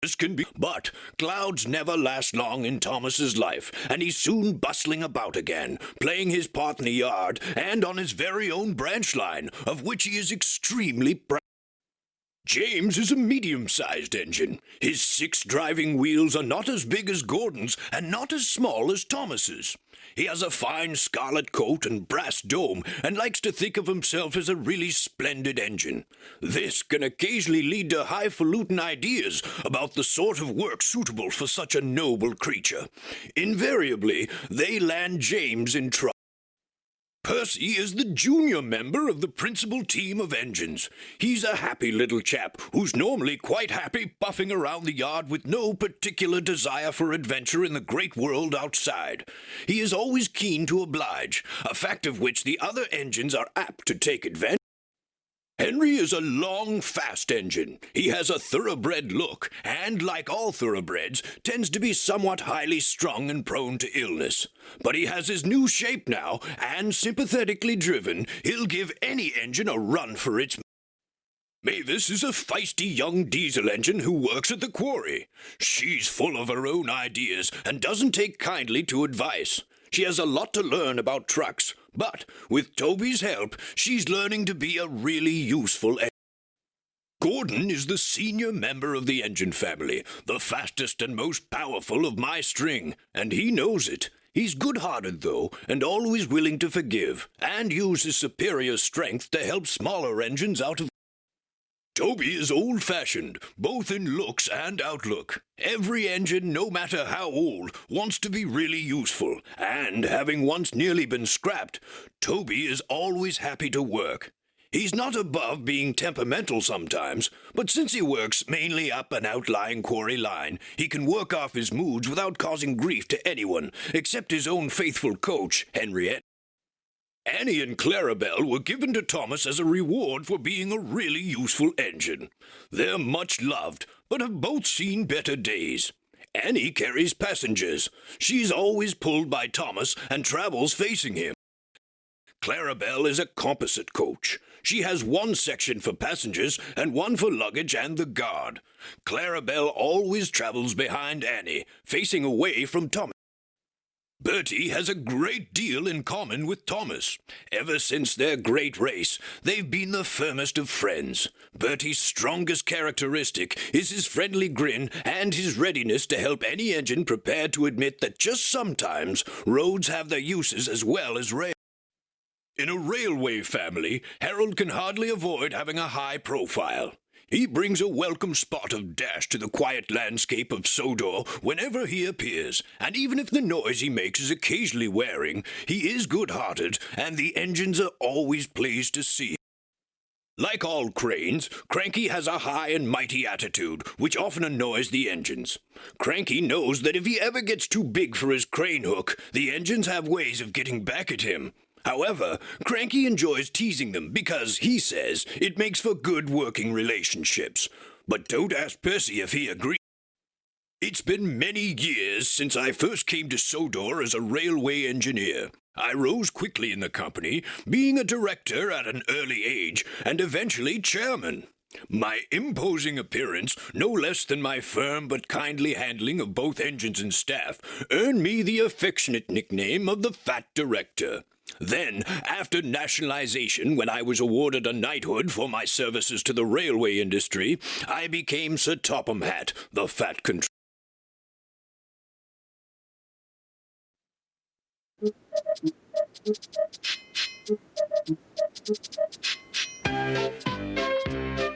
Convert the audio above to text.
This can be, but clouds never last long in Thomas's life, and he's soon bustling about again, playing his part in the yard and on his very own branch line, of which he is extremely proud. James is a medium-sized engine. His 6 driving wheels are not as big as Gordon's and not as small as Thomas's. He has a fine scarlet coat and brass dome and likes to think of himself as a really splendid engine. This can occasionally lead to highfalutin ideas about the sort of work suitable for such a noble creature. Invariably, they land James in trouble. Percy is the junior member of the principal team of engines. He's a happy little chap who's normally quite happy puffing around the yard with no particular desire for adventure in the great world outside. He is always keen to oblige, a fact of which the other engines are apt to take advantage. Henry is a long, fast engine. He has a thoroughbred look, and, like all thoroughbreds, tends to be somewhat highly strung and prone to illness. But he has his new shape now, and sympathetically driven, he'll give any engine a run for its money. Mavis is a feisty young diesel engine who works at the quarry. She's full of her own ideas and doesn't take kindly to advice. She has a lot to learn about trucks, but with Toby's help, she's learning to be a really useful engine. Gordon is the senior member of the engine family, the fastest and most powerful of my string, and he knows it. He's good-hearted, though, and always willing to forgive, and use his superior strength to help smaller engines out of. Toby is old-fashioned, both in looks and outlook. Every engine, no matter how old, wants to be really useful, and having once nearly been scrapped, Toby is always happy to work. He's not above being temperamental sometimes, but since he works mainly up an outlying quarry line, he can work off his moods without causing grief to anyone, except his own faithful coach, Henriette. Annie and Clarabelle were given to Thomas as a reward for being a really useful engine. They're much loved, but have both seen better days. Annie carries passengers. She's always pulled by Thomas and travels facing him. Clarabelle is a composite coach. She has one section for passengers and one for luggage and the guard. Clarabelle always travels behind Annie, facing away from Thomas. Bertie has a great deal in common with Thomas. Ever since their great race, they've been the firmest of friends. Bertie's strongest characteristic is his friendly grin and his readiness to help any engine prepared to admit that just sometimes roads have their uses as well as rail. In a railway family, Harold can hardly avoid having a high profile. He brings a welcome spot of dash to the quiet landscape of Sodor whenever he appears, and even if the noise he makes is occasionally wearing, he is good-hearted, and the engines are always pleased to see him. Like all cranes, Cranky has a high and mighty attitude, which often annoys the engines. Cranky knows that if he ever gets too big for his crane hook, the engines have ways of getting back at him. However, Cranky enjoys teasing them because, he says, it makes for good working relationships. But don't ask Percy if he agrees. It's been many years since I first came to Sodor as a railway engineer. I rose quickly in the company, being a director at an early age and eventually chairman. My imposing appearance, no less than my firm but kindly handling of both engines and staff, earned me the affectionate nickname of the Fat Director. Then, after nationalization, when I was awarded a knighthood for my services to the railway industry, I became Sir Topham Hatt, the Fat Controller.